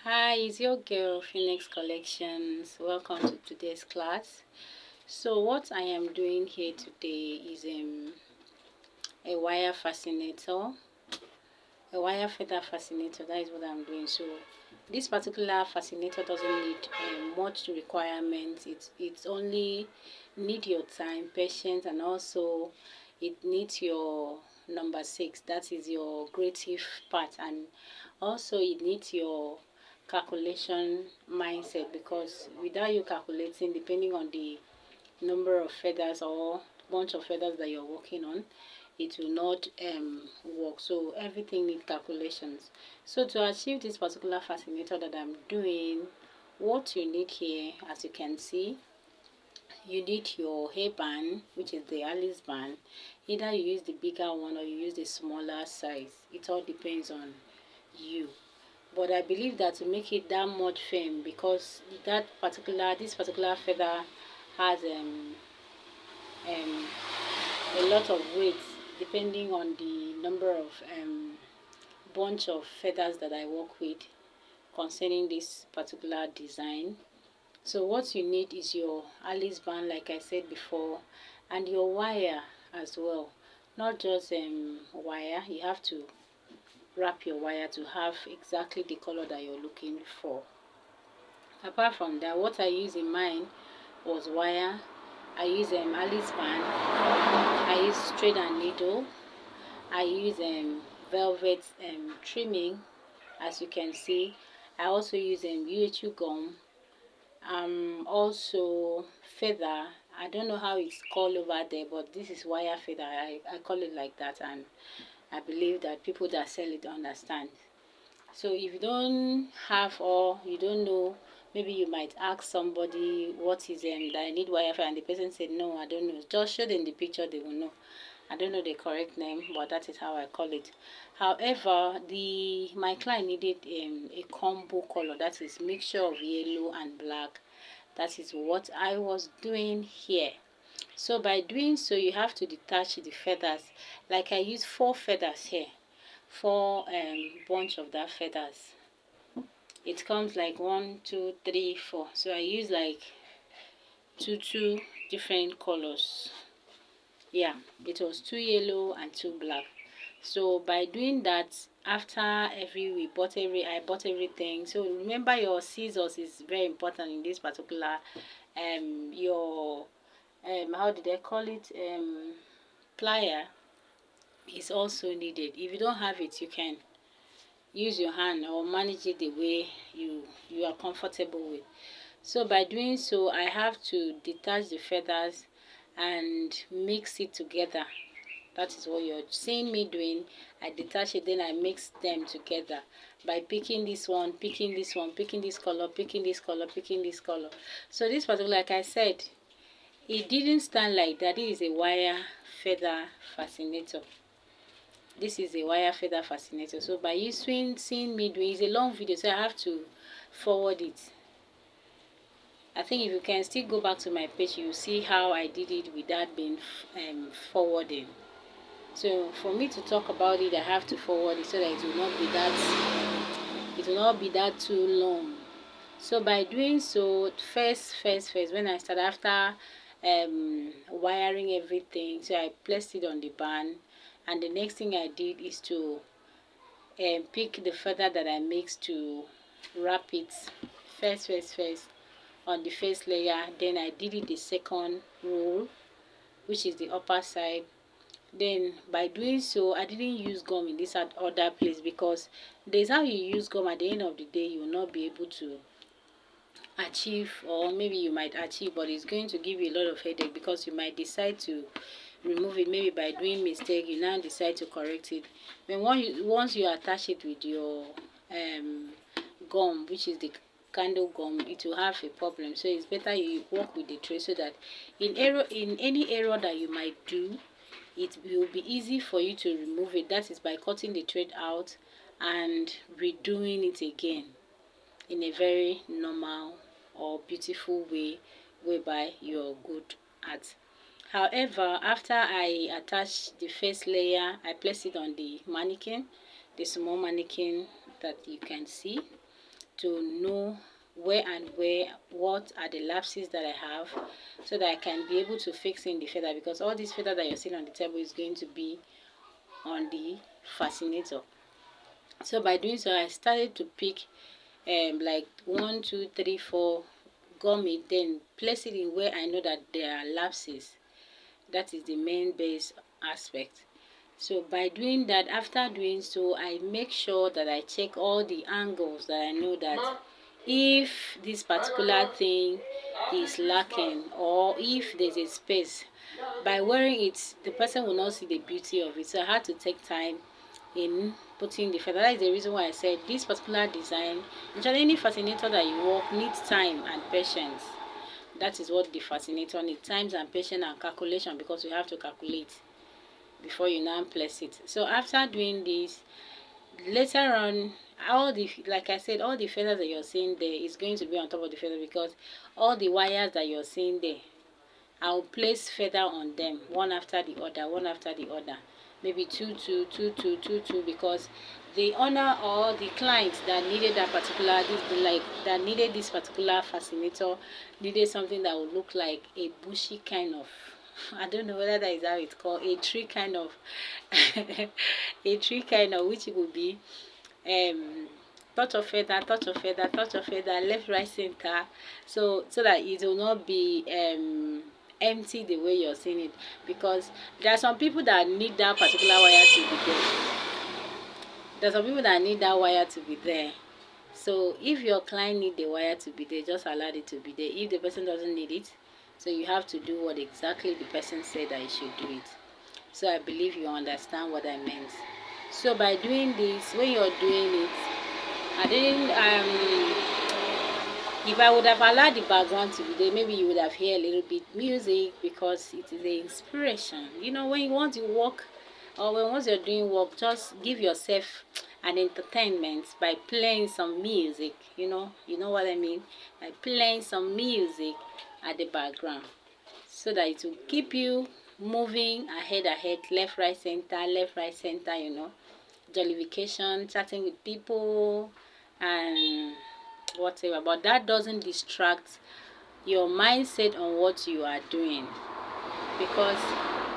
Hi, it's your girl Phoenix Collections. Welcome to today's class. So what I am doing here today is a wire fascinator, a wire feather fascinator. That is what I'm doing. So this particular fascinator doesn't need much requirements. It's only need your time, patience, and also it needs your number 6. That is your creative part, and also it needs your calculation mindset, because without you calculating, depending on the number of feathers or bunch of feathers that you're working on, it will not work. So everything needs calculations. So to achieve this particular fascinator that I'm doing, what you need here, as you can see, you need your hairband, which is the Alice band. Either you use the bigger one or you use the smaller size. It all depends on you. But I believe that to make it that much firm, because this particular feather has um a lot of weight, depending on the number of bunch of feathers that I work with concerning this particular design. So what you need is your Alice band, like I said before, and your wire as well. Not just wire, you have to wrap your wire to have exactly the color that you're looking for. Apart from that, what I use in mine was wire. I use Alice band. I use thread and needle. I use velvet trimming, as you can see. I also use UHU gum. Also feather. I don't know how it's called over there, but this is wire feather. I call it like that, and I believe that people that sell it understand. So if you don't have, or you don't know, maybe you might ask somebody what is that I need wire feather, and the person said no, I don't know. Just show them the picture, they will know. I don't know the correct name, but that is how I call it. However, my client needed a combo color, that is mixture of yellow and black. That is what I was doing here. So by doing so, you have to detach the feathers. Like I use 4 feathers here, 4 bunch of that feathers. It comes like 1, 2, 3, 4. So I use like two different colors. Yeah, it was 2 yellow and 2 black. So by doing that, after I bought everything. So remember, your scissors is very important in this particular your how did I call it, plier is also needed. If you don't have it, you can use your hand or manage it the way you are comfortable with. So by doing so, I have to detach the feathers and mix it together. That is what you're seeing me doing. I detach it, then I mix them together by picking this one, picking this one, picking this color, picking this color, picking this color. So this particular, like I said, it didn't stand like that. This is a wire feather fascinator. This is a wire feather fascinator. So by you seeing me doing, it's a long video, so I have to forward it. I think if you can still go back to my page, you see how I did it without being forwarding. So for me to talk about it, I have to forward it so that it will not be that too long. So by doing so, first when I started, after wiring everything, so I placed it on the band, and the next thing I did is to pick the feather that I mixed to wrap it first on the first layer. Then I did it the second roll, which is the upper side. Then by doing so, I didn't use gum in this other place, because there's how you use gum, at the end of the day you will not be able to achieve, or maybe you might achieve, but it's going to give you a lot of headache, because you might decide to remove it, maybe by doing mistake you now decide to correct it. When once you attach it with your gum, which is the candle gum, it will have a problem. So it's better you work with the tray, so that in any error that you might do, it will be easy for you to remove it. That is by cutting the thread out and redoing it again in a very normal or beautiful way, whereby you're good at. However, after I attach the first layer, I place it on the mannequin, the small mannequin that you can see, to know where and where, what are the lapses that I have, so that I can be able to fix in the feather, because all this feather that you're seeing on the table is going to be on the fascinator. So by doing so, I started to pick like 1, 2, 3, 4 gummy, then place it in where I know that there are lapses. That is the main base aspect. So by doing that, after doing so, I make sure that I check all the angles that I know that if this particular thing is lacking, or if there's a space, by wearing it, the person will not see the beauty of it. So I had to take time in putting the feather. That is the reason why I said this particular design, actually any fascinator that you work needs time and patience. That is what the fascinator needs, times and patience and calculation, because you have to calculate before you now place it. So after doing this, later on, all the, like I said, all the feathers that you're seeing there is going to be on top of the feather, because all the wires that you're seeing there, I'll place feather on them, one after the other, one after the other, maybe 2 2 2 2 2 2, because the owner or the client that needed that particular, this, like that needed this particular fascinator, needed something that would look like a bushy kind of, I don't know whether that is how it's called, a tree kind of a tree kind of, which it would be touch of feather, touch of feather, touch of feather, left, right, center, so that it will not be empty the way you're seeing it, because there are some people that need that particular wire to be there. There's some people that need that wire to be there. So if your client need the wire to be there, just allow it to be there. If the person doesn't need it, so you have to do what exactly the person said that you should do it. So I believe you understand what I meant. So by doing this, when you're doing it, I didn't if I would have allowed the background to be there, maybe you would have heard a little bit music, because it is the inspiration. You know, when you want to work, or when once you're doing work, just give yourself an entertainment by playing some music. You know what I mean, by playing some music at the background, so that it will keep you moving ahead, left, right, center, left, right, center. Jollification, chatting with people, and whatever. But that doesn't distract your mindset on what you are doing, because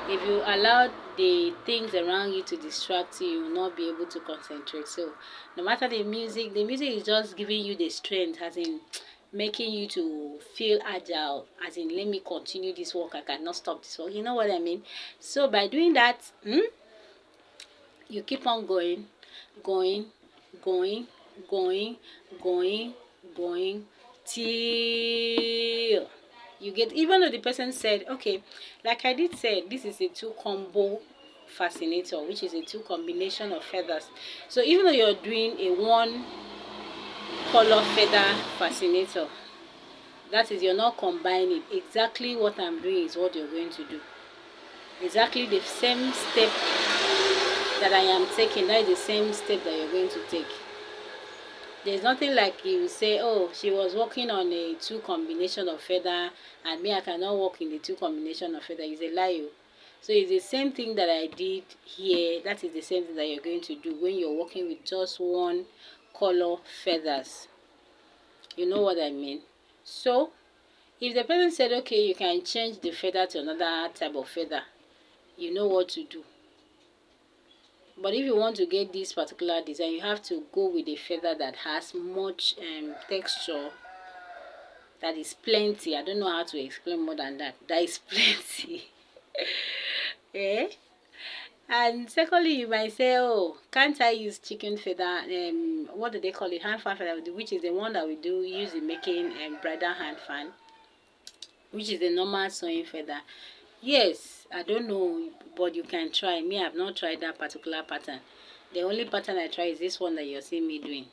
if you allow the things around you to distract you, you will not be able to concentrate. So no matter the music is just giving you the strength, as in making you to feel agile, as in let me continue this work, I cannot stop this work. You know what I mean? So by doing that, you keep on going, going, going, going, going, going, till you get, even though the person said, okay, like I did say, this is a 2 combo fascinator, which is a 2 combination of feathers. So even though you're doing a 1 color feather fascinator, that is, you're not combining. Exactly what I'm doing is what you're going to do. Exactly the same step that I am taking, that is the same step that you're going to take. There's nothing like you say, oh, she was working on a 2 combination of feather, and me, I cannot work in the 2 combination of feather. It's a lie. So it's the same thing that I did here. That is the same thing that you're going to do when you're working with just 1 color feathers. You know what I mean? So if the person said, okay, you can change the feather to another type of feather, you know what to do. But if you want to get this particular design, you have to go with a feather that has much texture, that is plenty. I don't know how to explain more than that. That is plenty. Eh? And secondly, you might say, oh, can't I use chicken feather? What do they call it? Hand fan feather, which is the one that we do use in making bridal hand fan, which is the normal sewing feather. Yes, I don't know, but you can try. Me, I've not tried that particular pattern. The only pattern I try is this one that you're seeing me doing,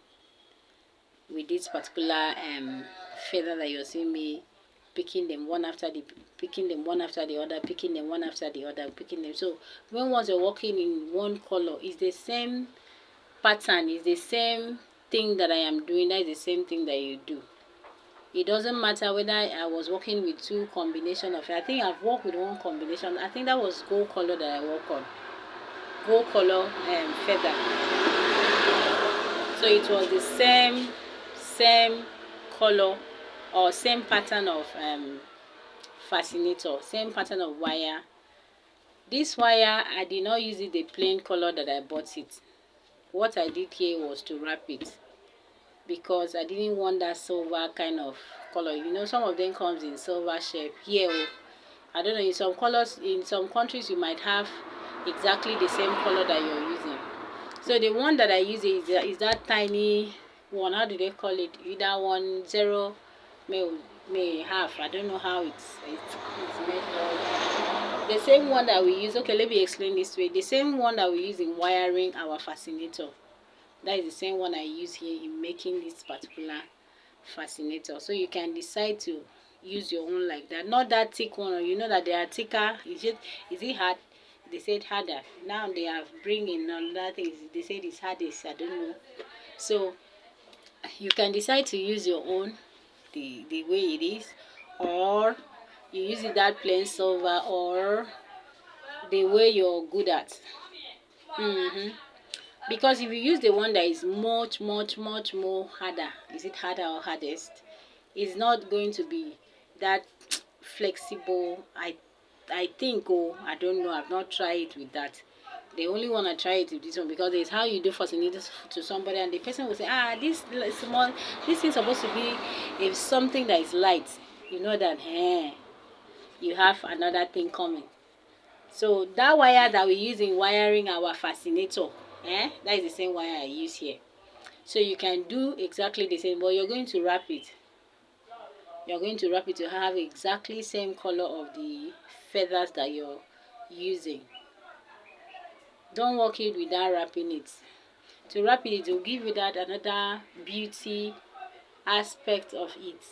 with this particular feather that you're seeing me picking them one after the other, picking them one after the other, picking them. So when once you're working in 1 color, it's the same pattern, it's the same thing that I am doing. That is the same thing that you do. It doesn't matter whether I was working with 2 combination of, I think I've worked with 1 combination. I think that was gold color that I work on, gold color feather. So it was the same same color or same pattern of fascinator, same pattern of wire. This wire, I did not use it the plain color that I bought it. What I did here was to wrap it, because I didn't want that silver kind of color. You know, some of them comes in silver shape. Here, I don't know, in some colors, in some countries you might have exactly the same color that you're using. So the one that I use is that tiny one. How do they call it? Either 1 0 may half. I don't know how it's made. The same one that we use. Okay, let me explain this way. The same one that we use in wiring our fascinator. That is the same one I use here in making this particular fascinator. So you can decide to use your own like that. Not that thick one. You know that they are thicker. Is it hard? They said harder. Now they are bringing another thing. They said it's hardest. I don't know. So you can decide to use your own the way it is, or you use it that plain silver, or the way you're good at. Because if you use the one that is much more harder, is it harder or hardest, it's not going to be that flexible. I think, I don't know, I've not tried it with that. They only want to try it with this one, because it's how you do fascinators to somebody, and the person will say, this small, this is supposed to be if something that is light. You know that you have another thing coming. So that wire that we use in wiring our fascinator, that is the same wire I use here. So you can do exactly the same, but you're going to wrap it. You're going to wrap it to have exactly same color of the feathers that you're using. Don't work it without wrapping it. To wrap it, it will give you that another beauty aspect of it.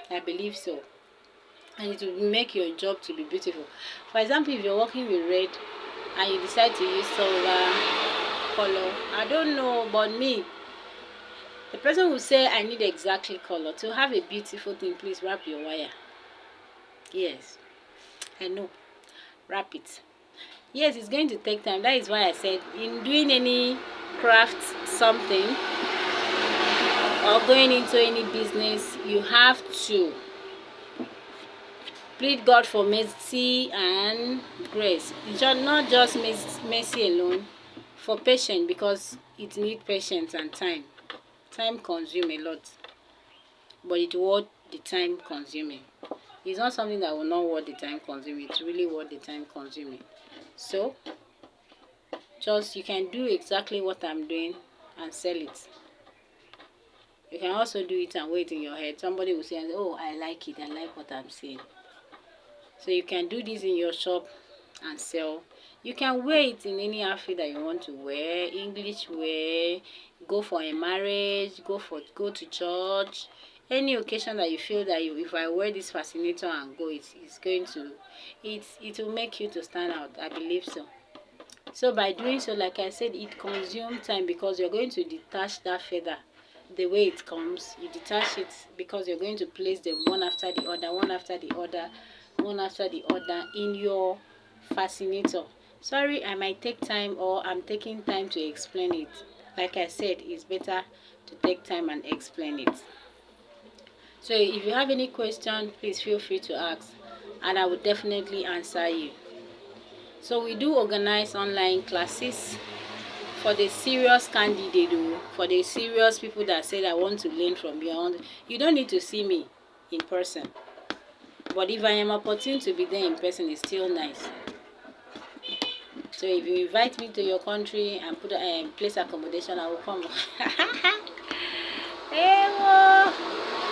I believe so. And it will make your job to be beautiful. For example, if you're working with red and you decide to use silver color, I don't know, but me, the person will say I need exactly color. To have a beautiful thing, please wrap your wire. Yes, I know. Wrap it. Yes, it's going to take time. That is why I said, in doing any craft something or going into any business, you have to plead God for mercy and grace. Not just mercy alone, for patience, because it needs patience and time. Time consume a lot, but it worth the time consuming. It's not something that will not worth the time consuming. It's really worth the time consuming. So just, you can do exactly what I'm doing and sell it. You can also do it and wait in your head. Somebody will say, oh, I like it, I like what I'm saying. So you can do this in your shop and sell. You can wear it in any outfit that you want to wear. English wear, go for a marriage, go to church, any occasion that you feel that if I wear this fascinator and go, it will make you to stand out. I believe so. So by doing so, like I said, it consumes time, because you're going to detach that feather the way it comes. You detach it because you're going to place them one after the other, one after the other, one after the other in your fascinator. Sorry, I might take time, or I'm taking time to explain it. Like I said, it's better to take time and explain it. So if you have any question, please feel free to ask, and I will definitely answer you. So we do organize online classes for the serious candidate, for the serious people that said I want to learn from you. You don't need to see me in person, but if I am opportune to be there in person, it's still nice. So if you invite me to your country and put place accommodation, I will come. Hey,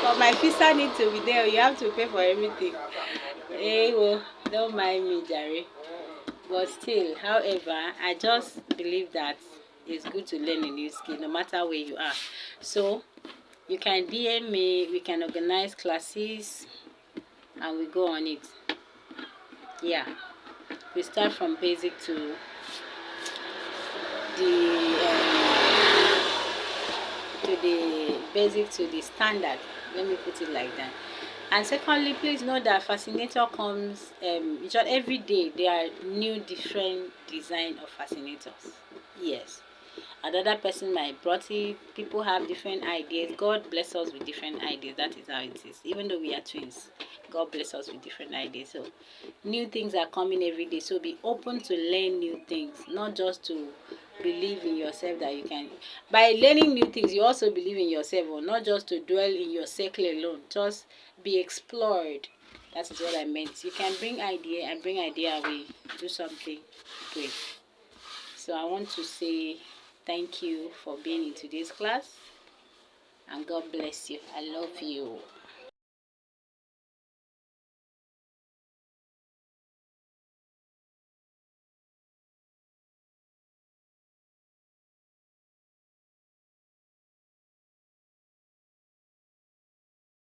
but my visa need to be there. You have to pay for everything. Hey, don't mind me, Jerry. But still, however, I just believe that it's good to learn a new skill, no matter where you are. So you can DM me. We can organize classes, and we go on it. Yeah, we start from basic to the standard. Let me put it like that. And secondly, please know that fascinator comes every day. There are new different design of fascinators. Yes, Another person might brought it. People have different ideas. God bless us with different ideas. That is how it is. Even though we are twins, God bless us with different ideas. So new things are coming every day. So be open to learn new things, not just to believe in yourself that you can. By learning new things, you also believe in yourself, or not just to dwell in your circle alone. Just be explored. That is what I meant. You can bring idea and bring idea away. Do something great. So I want to say thank you for being in today's class, and God bless you. I love you.